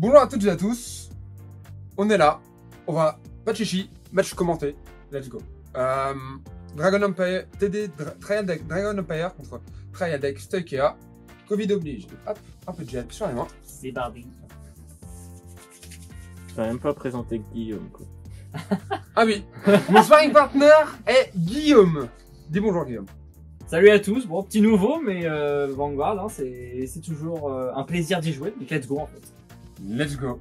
Bonjour à toutes et à tous, on est là, on va, pas de chichi, match commenté, let's go. Dragon Empire, Trial Deck Dragon Empire contre Trial Deck Stoikea, Covid oblige. Hop, un peu de gel sur les mains. C'est Barbie. Tu n'as même pas présenté Guillaume, quoi. Ah oui, mon sparring partner est Guillaume. Dis bonjour Guillaume. Salut à tous, bon petit nouveau mais Vanguard, hein, c'est toujours un plaisir d'y jouer, donc let's go en fait. Let's go.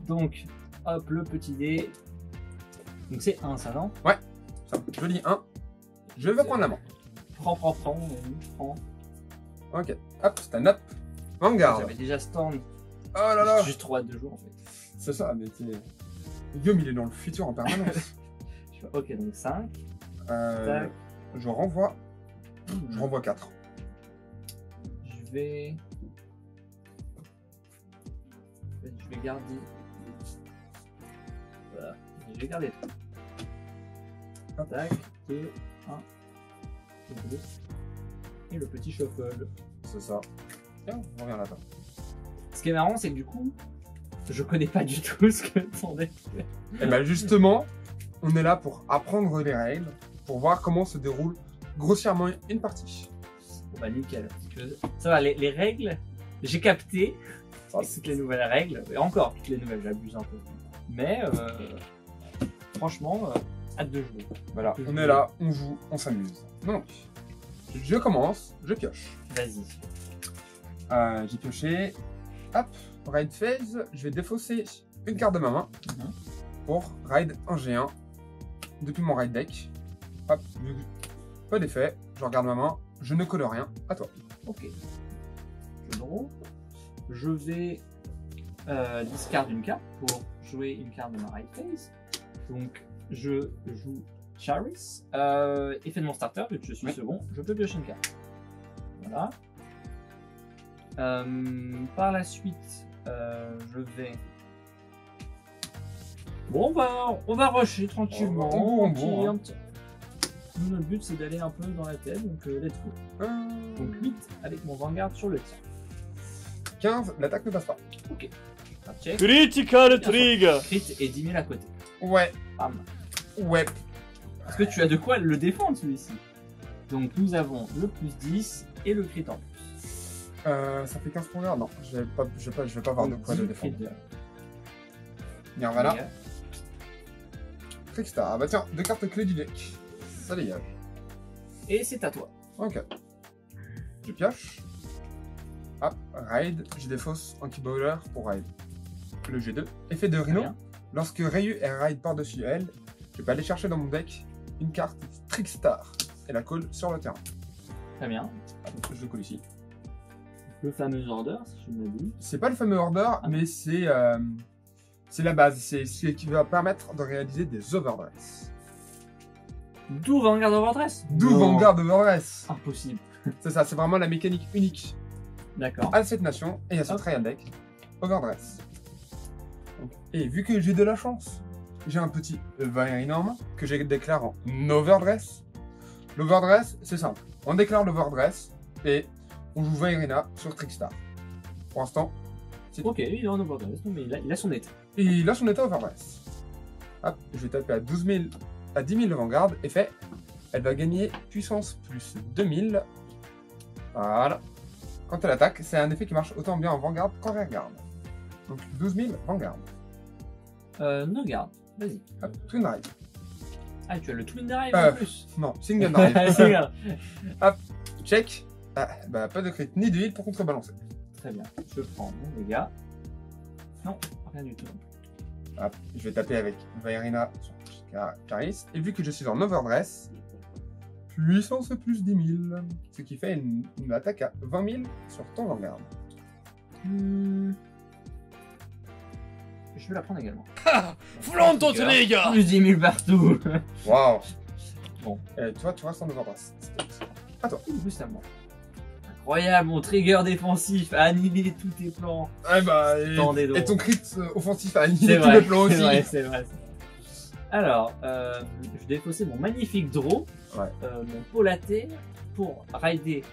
Donc hop le petit dé, donc c'est 1 ça non? Ouais, ça, joli 1, je vais prendre la main. Prends, prends. Ok, hop, stand up, Vanguard. J'avais déjà stand, Oh là là, juste 3 de jour en fait. c'est ça, mais t'es... Guillaume il est dans le futur en permanence. Ok donc 5, tac. Je renvoie 4. Je vais garder. Voilà, je vais garder 3. Tac, 2, 1, 2. Et le petit shuffle. C'est ça. Tiens, on revient là-bas. Ce qui est marrant, c'est que du coup, je connais pas du tout ce que ton deck fait. Et ben justement, on est là pour apprendre les règles, pour voir comment se déroule grossièrement une partie. Bon bah nickel. Ça va, les règles, j'ai capté toutes les nouvelles règles. Et encore, toutes les nouvelles, j'abuse un peu. Mais franchement, hâte de jouer. Voilà, on est là, on joue, on s'amuse. Donc, je commence, je pioche. Vas-y. J'ai pioché. Hop, Raid Phase, je vais défausser une carte de ma main pour Raid 1G1 depuis mon Raid Deck. Hop, pas d'effet, je regarde ma main, je ne colle rien, à toi. Ok. Je draw. Je vais discard une carte pour jouer une carte de ma Raid Phase. Donc, je joue Charis. Effet de mon starter, vu que je suis second, je peux piocher une carte. Voilà. Par la suite, je vais... Bon, on va rusher tranquillement. Bon. Nous, notre but, c'est d'aller un peu dans la tête, donc let's go. Donc 8 avec mon Vanguard sur le tir. 15, l'attaque ne passe pas. Ok. Check. Critical Trigger. Crit et 10 000 à côté. Ouais, Bam. ouais. Parce que tu as de quoi le défendre, celui-ci. Donc nous avons le plus 10 et le crit en plus. Ça fait 15 pour l'heure. Non, je vais pas avoir de quoi le défendre. Nirvana. Trickstar. Ah bah tiens, 2 cartes clés du deck. Ça dégage. Et c'est à toi. Ok. Je pioche. Hop, Raid. Je défausse Anti-Bowler pour Raid. Le G2. Effet de Rhino. Bien. Lorsque Ryu est Raid par-dessus elle, je peux aller chercher dans mon deck une carte Trickstar et la colle sur le terrain. Très bien. Hop, je le colle ici. Le fameux order, si je ne m'abuse. C'est pas le fameux order, mais c'est la base. C'est ce qui va permettre de réaliser des overdress. D'où Vanguard Overdress? D'où Non. Vanguard Overdress. Impossible. C'est ça, c'est vraiment la mécanique unique D'accord. à cette nation et à ce trial deck. Overdress. Donc, et vu que j'ai de la chance, j'ai un petit Vairina en main que je déclare en overdress. L'overdress, c'est simple. On déclare l'overdress et on joue Vairina sur Trickstar. Pour l'instant, c'est Ok, il est en Overdress, mais il a son état. Et il a son état overdress. Hop, je vais taper à 12 000, à 10 000 de Vanguard. Effet, elle va gagner puissance plus 2000. Voilà. Quand elle attaque, c'est un effet qui marche autant bien en Vanguard qu'en Rearguard. Donc 12 000 Vanguard. No guard, vas-y. Hop, Twin Drive. Ah, tu as le Twin Drive en plus. Non, Single Drive. Regarde. Hop, check. Ah, bah, pas de crit ni de heal pour contrebalancer. Très bien. Je prends mon dégât. Non, rien du tout. Hop, je vais taper avec Vairina sur Charis. Et vu que je suis en overdress, puissance plus 10 000. Ce qui fait une attaque à 20 000 sur ton Vanguard. Je vais la prendre également. Flanton Trigger. Plus 10 000 partout. Waouh. Bon. Et toi, tu restes en overdress. À toi. Juste à moi. Incroyable, mon trigger défensif a annihilé tous tes plans. Ah bah, Tendez donc. et ton crit offensif a C'est annihilé tous vrai, les plans aussi. c'est vrai. Alors, je vais défausser mon magnifique draw, Ouais. mon polaté, pour rider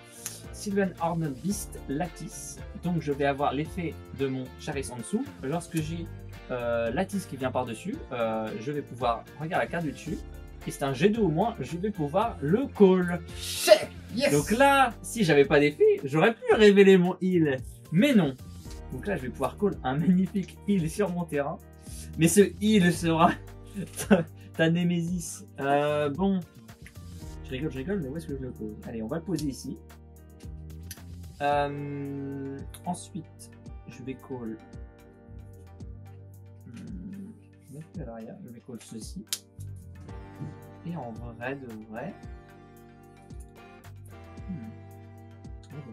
Sylvan Arnold Beast Lattice. Donc je vais avoir l'effet de mon Charis en dessous. Lorsque j'ai Lattice qui vient par-dessus, je vais pouvoir regarder la carte du dessus. Et c'est un G2 au moins, je vais pouvoir le call. Check. Yes. Donc là, si j'avais pas d'effet, j'aurais pu révéler mon heal. Mais non. Donc là, je vais pouvoir call un magnifique heal sur mon terrain. Mais ce heal sera ta némésis. Bon. Je rigole, mais où est-ce que je le pose? Allez, on va le poser ici. Ensuite, je vais call. Je vais call ceci. Et en vrai de vrai.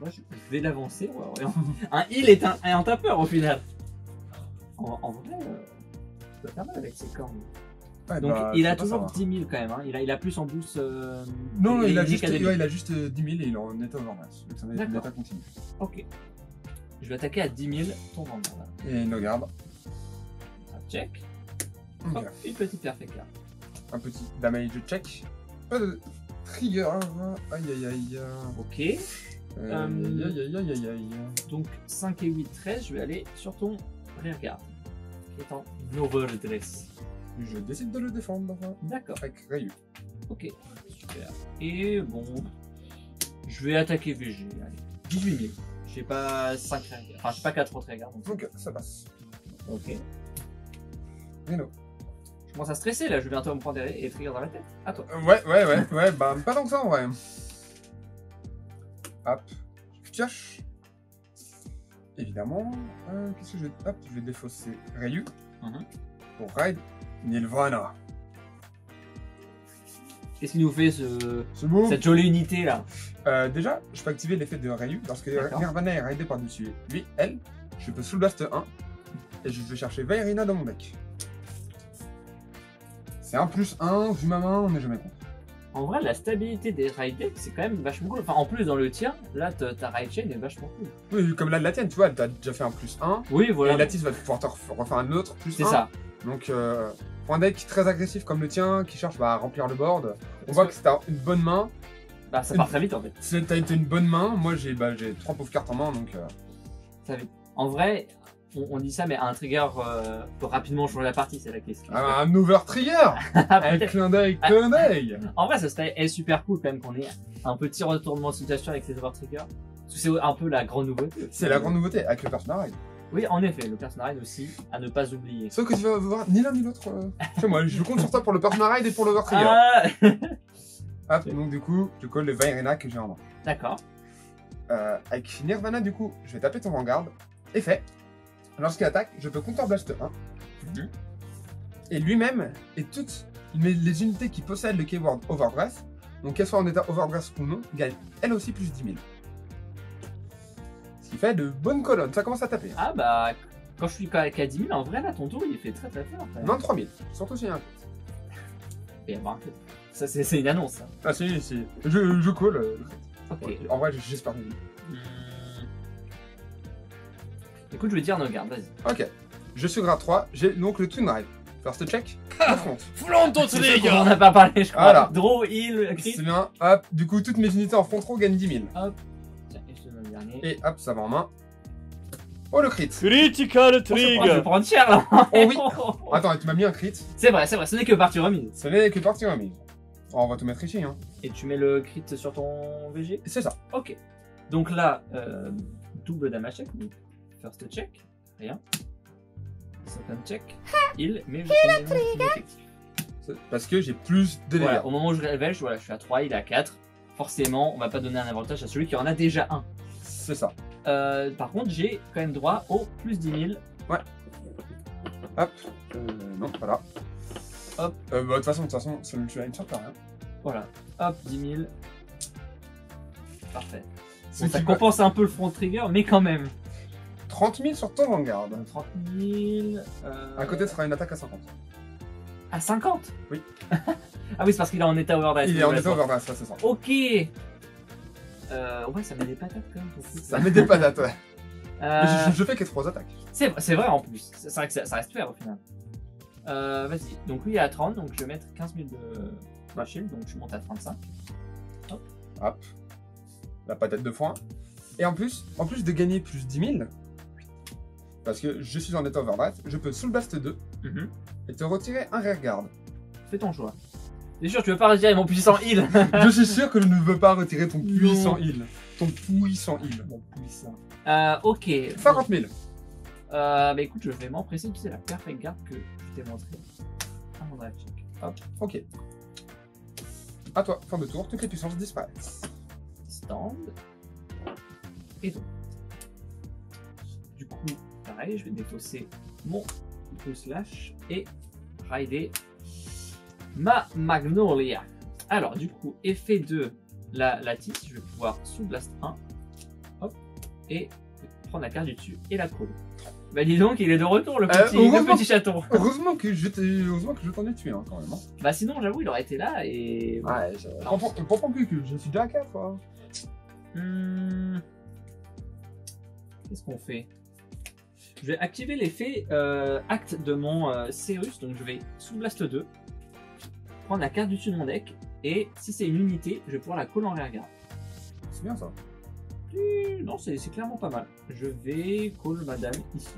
Je vais l'avancer. Un heal est un tapeur au final. En vrai, ça va pas mal avec ses cornes. Ouais, Donc bah, il a c'est pas toujours ça, 10 000 quand même. Hein. Il a plus en boost. Non, il a et juste, académique. ouais, il a juste 10 000 et il est en état overdress. Donc ça va être D'accord. l'état continu. Ok. Je vais attaquer à 10 000 ton vendeur. Et nos gardes. Check. Ok. Hop, une petite perfect là. Un petit damage check. Pas de trigger. Aïe aïe aïe. Ok. Aïe aïe aïe aïe aïe. Donc 5 et 8, 13. Je vais aller sur ton rear guard. Qui est en overdress. Je décide de le défendre. D'accord. Avec Ryu. Ok. Super. Et bon. Je vais attaquer VG. Allez. 18 000. J'ai pas 5 rear guard. Enfin, j'ai pas 4 autres rear guard. Donc... Donc ça passe. Ok. Reno. Je commence à stresser là. Je vais bientôt me prendre des triggers dans la tête. À toi. Ouais, bah pas tant que ça en vrai. Hop, je pioche. Évidemment, qu'est-ce que je vais... Hop, je vais défausser Ryu pour raid Nirvana. Qu'est-ce qu'il nous fait C'est beau. cette jolie unité là? Déjà, je peux activer l'effet de Ryu lorsque D'accord. Nirvana est raidé par-dessus. Lui, elle, je peux Soul Blast 1 et je vais chercher Vairina dans mon deck. C'est 1+1, vu ma main, on n'est jamais contre. En vrai, la stabilité des raid decks, c'est quand même vachement cool. Enfin, en plus, dans le tien, là, ta raid chain est vachement cool. Oui, comme là de la tienne, tu vois, t'as déjà fait un +1. Oui, voilà. Et Lattice va pouvoir te refaire un autre +1. C'est ça. Donc, pour un deck très agressif comme le tien, qui cherche à remplir le board, on Parce voit que- que c'est une bonne main. Bah, ça part très vite en fait. T'as été une bonne main, moi j'ai 3 pauvres cartes en main, donc... Ça va vite. En vrai, on dit ça, mais un trigger peut rapidement changer la partie, c'est la question. Un over trigger. Un Peut-être. clin d'œil, clin d'œil. En vrai, ça serait super cool quand même qu'on ait un petit retournement de situation avec ces over triggers. Parce que c'est un peu la grande nouveauté. C'est la grande nouveauté, avec le personnage. Oui, en effet, le personnage aussi, à ne pas oublier. Sauf que tu vas voir ni l'un ni l'autre. Fais moi, je compte sur toi pour le personnage et pour l'over trigger. Ah Hop, donc du coup, je colle le Vairina que j'ai en main. D'accord. Avec Nirvana, du coup, je vais taper ton Vanguard. Effet. Lorsqu'il attaque, je peux Counter Blast 1. Et lui-même, et toutes les unités qui possèdent le keyword Overdress, donc qu'elles soient en état Overdress ou non, gagnent elles aussi plus 10 000. Ce qui fait de bonnes colonnes, ça commence à taper. Ah bah, quand je suis qu'à 10 000, en vrai, là, ton tour, il fait très très fort. 23 000, surtout s'il y a un crit. Et avoir un crit. Ça, c'est une annonce. Ça. Ah si, je call le crit. Ok. Ouais, en vrai, j'espère bien. Écoute, je vais dire no garde, vas-y. Ok, je suis grade 3, j'ai donc le Twin Drive. First check, affronte. Flanton C'est les ça qu'on en gars. a pas parlé, je crois. Voilà. Draw, heal, crit. C'est bien, hop, du coup, toutes mes unités en front row gagnent 10 000. Tiens, et je te donne le dernier. Et hop, ça va en main. Oh le crit. Critical Oh, je vais trigger. prendre cher là. Oh oui. Attends, tu m'as mis un crit. C'est vrai, ce n'est que partie remise. Ce n'est que partie remise. Oh, on va tout mettre ici, hein. Et tu mets le crit sur ton VG. C'est ça. Ok. Donc là, double damage check. Donc first check, rien. Second check, heal, mais je fais une effectif. Parce que j'ai plus de dégâts. Voilà, au moment où je révèle, je suis à 3, il est à 4. Forcément, on va pas donner un avantage à celui qui en a déjà un. C'est ça. Par contre, j'ai quand même droit au plus 10 000. Hop. Non, voilà. Hop. Bah, de toute façon, ça me tue à une sorte, rien. Voilà. Hop, 10 000. Parfait. Ce Bon, ça qui va- compense un peu le front trigger, mais quand même. 30 000 sur ton Vanguard. 30 000. À côté, ce sera une attaque à 50. À 50. Oui. Ah oui, c'est parce qu'il est en état overdrive. Il est en état overdrive, ça, c'est ça. Ok. Ouais, ça met des patates quand même. ton truc. Ça met des patates, ouais. Euh, Mais je fais que 3 attaques. c'est vrai en plus. C'est vrai que ça reste fair au final. Vas-y. Donc lui il est à 30, donc je vais mettre 15 000 de shield, donc je monte à 35. Hop. La patate de foin. Et en plus de gagner plus 10 000, parce que je suis en état overdrive, je peux Soul Blast 2 et te retirer un rearguard. Fais ton choix. T'es sûr, tu veux pas retirer mon puissant heal? Je suis sûr que je ne veux pas retirer ton puissant heal. Ton puissant heal. Mon puissant. Ok. 50 000. Bah écoute, je vais m'empresser d'utiliser la perfect guard que je t'ai montré avant drive check. Hop, Ok. À toi, fin de tour, toutes les puissances disparaissent. stand. Et donc. Du coup, pareil, je vais défausser mon slash et rider ma Magnolia. Alors, du coup, effet de la tisse, je vais pouvoir sous blast 1. Hop. Et prendre la carte du dessus et la coller. Bah dis donc, il est de retour le petit chaton. Heureusement que je t'en ai tué hein, quand même. Hein. Bah sinon, j'avoue, il aurait été là et... Ouais, je comprends plus que je suis déjà à 4. Hein. Qu'est-ce qu'on fait? Je vais activer l'effet acte de mon Cyrus, donc je vais sous Blast 2, prendre la carte du dessus de mon deck, et si c'est une unité, je vais pouvoir la coller en rearguard. C'est bien ça. Non, c'est clairement pas mal. Je vais call madame ici.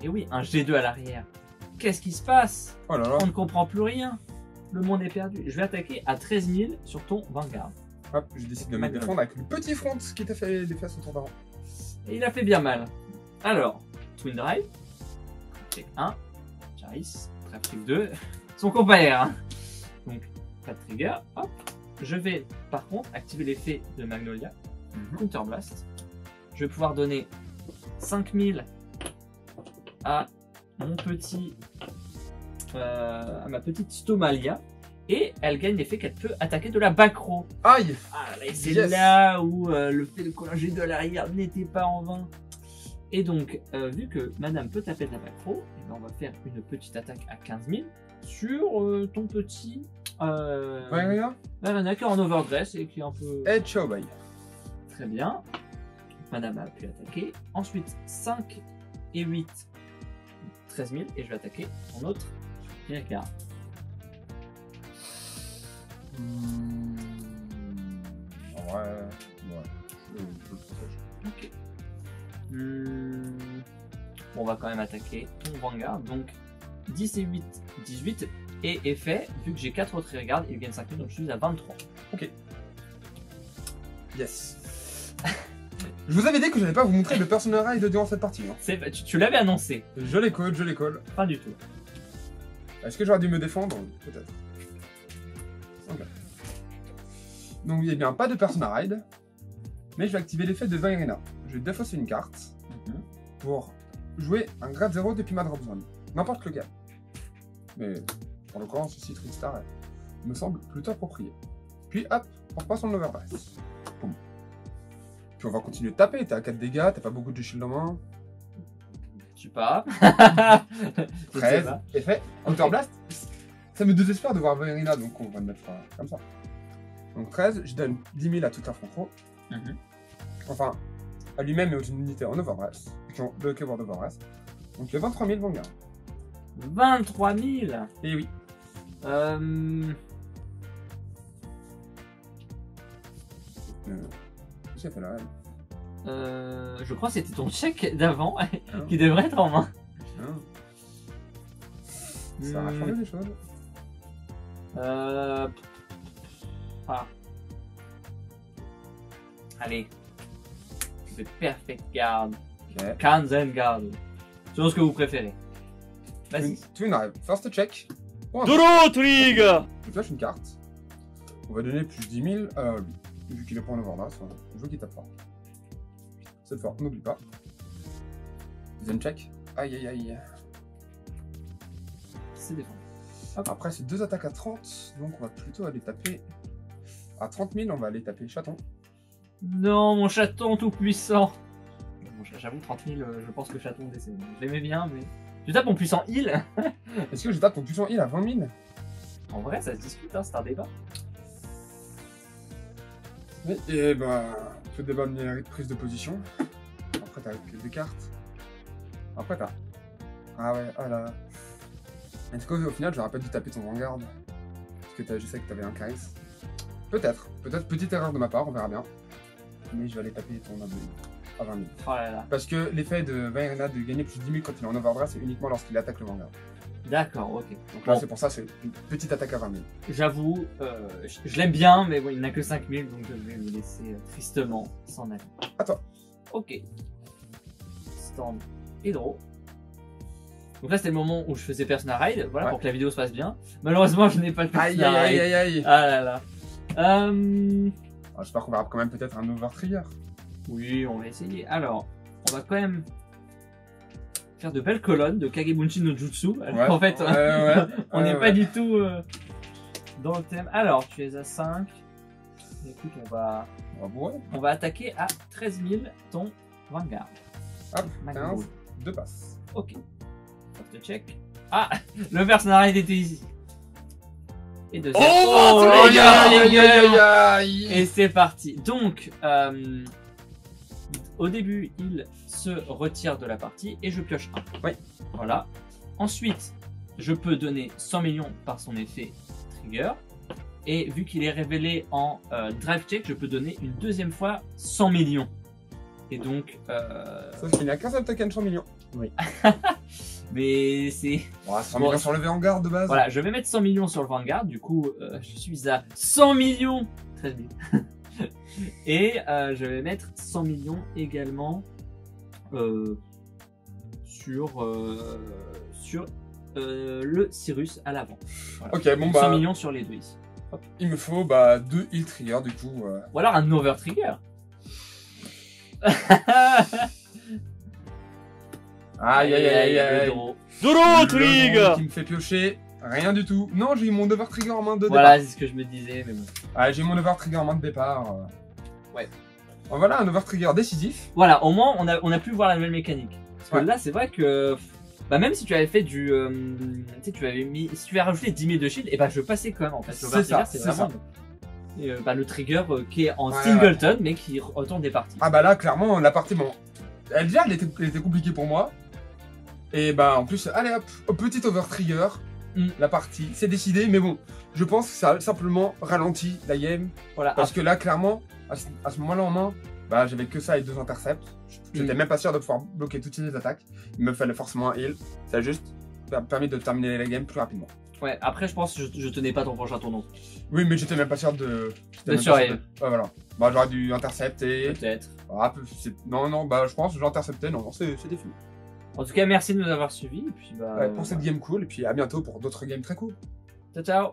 Et oui, un G2 à l'arrière. Qu'est-ce qui se passe? Oh là là. On ne comprend plus rien. Le monde est perdu. Je vais attaquer à 13 000 sur ton Vanguard. Hop, je décide de me défendre avec le petit front qui t'a fait des fesses autour d'avant. Et il a fait bien mal. Alors, Twin Drive. C'est 1. Charis. Traffic 2. Son compère. Donc, pas de trigger. Hop. Je vais, par contre, activer l'effet de Magnolia. Counter Blast. Je vais pouvoir donner 5000 à mon petit à ma petite Stomalia et elle gagne l'effet qu'elle peut attaquer de la back row. Aïe. Et c'est là où le fait de coller de l'arrière n'était pas en vain. Et donc vu que madame peut taper de la back row, on va faire une petite attaque à 15 000 sur ton petit Varena qui est en overdress et qui est un peu... Et ciao bye. Très bien. Madame a pu attaquer. Ensuite, 5 et 8, 13 000. Et je vais attaquer en autre regard. Ok. Bon, on va quand même attaquer ton Vanguard. Donc, 10 et 8, 18. Et effet, vu que j'ai 4 autres regards, il gagne 5 000, donc je suis à 23. Ok. Yes. Je vous avais dit que je n'allais pas vous montrer le Persona Ride durant cette partie. Hein. Tu l'avais annoncé. Je les colle. Pas du tout. Est-ce que j'aurais dû me défendre? Peut-être. Ok. Donc il n'y a bien pas de Persona Ride. Mais je vais activer l'effet de Vairina. Je vais défausser une carte pour jouer un grade 0 depuis ma drop zone. N'importe lequel. Mais en l'occurrence, ici, Trickstar me semble plutôt approprié. Puis hop, on repasse en overdress. Boum. Puis on va continuer de taper, t'es à 4 dégâts, t'as pas beaucoup de shield en main. Je sais pas. 13, effet, Counter Blast. Ça me désespère de voir Vairina, donc on va le mettre comme ça. Donc 13, je donne 10 000 à toute la front row. Enfin, à lui-même et aux unités en overdress, qui ont le cover d'overdress. Donc le 23 000 Vanguard. 23 000. Et oui. J'ai fait la reine. Je crois que c'était ton chèque d'avant qui devrait être en main. Ça a changé des choses. Allez. The Perfect Guard. Ok. Kanzen Guard. Selon ce que vous préférez. Vas-y. Twin Drive. First check. Doro Trigger. Je flash une carte. On va donner plus 10 000 à lui. Vu qu'il est pas en overdress, je veux qu'il tape fort. Cette fois, n'oublie pas. Deuxième check. Aïe aïe aïe. C'est défendu. Après, c'est 2 attaques à 30. Donc, on va plutôt aller taper. À 30 000, on va aller taper chaton. Non, mon chaton tout puissant. Bon, j'avoue, 30 000, je pense que chaton décède. Je l'aimais bien, mais. Tu tapes mon puissant heal. Est-ce que je tape ton puissant heal à 20 000? En vrai, ça se discute, hein, c'est un débat. Et bah, ce débat mérite prise de position. Après, t'as des cartes. Après, t'as. Ah ouais, ah là. Est-ce qu'au final, j'aurais pas dû taper ton Vanguard? Parce que je sais que t'avais un charisme. Peut-être. Peut-être petite erreur de ma part, on verra bien. mais je vais aller taper ton abonné à 20 000. Oh là là. Parce que l'effet de Vairina de gagner plus 10 000 quand il est en overdress, c'est uniquement lorsqu'il attaque le Vanguard. D'accord, ok. Donc là, Bon. c'est pour ça, c'est une petite attaque à 20 000. J'avoue, je l'aime bien, mais bon, il n'a que 5000, donc je vais le laisser tristement s'en aller. À toi. Ok. Stand et draw. Donc là, c'était le moment où je faisais Persona Ride, voilà, Ouais. pour que la vidéo se passe bien. Malheureusement, je n'ai pas le Aïe, Persona aïe, Ride. aïe, aïe, aïe. Ah là là. Alors, j'espère qu'on verra quand même peut-être un over trigger. Oui, on va essayer. Alors, on va quand même faire de belles colonnes de Kagebunshin no Jutsu. Alors, en fait, on n'est pas du tout dans le thème. Alors, tu es à 5. Écoute, on va attaquer à 13 000 ton Vanguard. Hop, Magno. 15, 2 passes. Ok. First check. Ah, le personnage était ici. Et deuxième. Oh, les gars, les gars. aïe. Et c'est parti. Donc, au début, il se retire de la partie et je pioche 1. Oui. Voilà. Ensuite, je peux donner 100 millions par son effet trigger. Et vu qu'il est révélé en drive check, je peux donner une deuxième fois 100 millions. Et donc, Sauf qu'il n'y a qu'un seul token 100 millions. mais c'est... Ouais, 100 Bon, millions sur le Vanguard de base. Voilà, je vais mettre 100 millions sur le Vanguard, du coup je suis à 100 millions 13 000. Et je vais mettre 100 millions également sur le Cyrus à l'avant. Voilà. Ok, bon 100 bah, millions sur les deux ici. il me faut bah 2 heal trigger du coup. Ou alors un over trigger. Aïe aïe aïe aïe. le draw. Duro Le Trigger. draw qui me fait piocher rien du tout. Non, j'ai eu mon over trigger en main de départ. Voilà, c'est ce que je me disais, mais bon. Ah, j'ai eu mon over trigger en main de départ. Ouais. Bon, voilà, un over trigger décisif. Voilà, au moins on a pu voir la nouvelle mécanique. Parce que Ouais. là, c'est vrai que bah, même si tu avais fait du, tu sais, tu avais mis, si tu avais rajouté 10 000 de shield, et bah je passais quand même en fait. C'est L'over ça, trigger, c'est c'est vraiment et, bah, le trigger qui est en Ouais, singleton mais qui retourne des parties. Ah bah là, clairement, la partie, bon, elle était compliquée pour moi. Et bah en plus, allez hop, au petit over trigger, la partie, c'est décidé. Mais bon, je pense que ça a simplement ralenti la game. Voilà. Parce que là, clairement, à ce moment-là en main, bah j'avais que ça et 2 intercepts. J'étais même pas sûr de pouvoir bloquer toutes ces attaques. Il me fallait forcément un heal. Ça a juste permis de terminer la game plus rapidement. Ouais, après je pense que je tenais pas ton prochain tournoi. Oui, mais j'étais même pas sûr de... j'étais De même pas sûr survivre. Ouais, voilà. Bah j'aurais dû intercepter. Peut-être. Ah, non, bah je pense que j'ai intercepté. Non, c'était fini. En tout cas, merci de nous avoir suivis. Et puis bah. Ouais, pour cette game cool. Et puis à bientôt pour d'autres games très cool. Ciao ciao.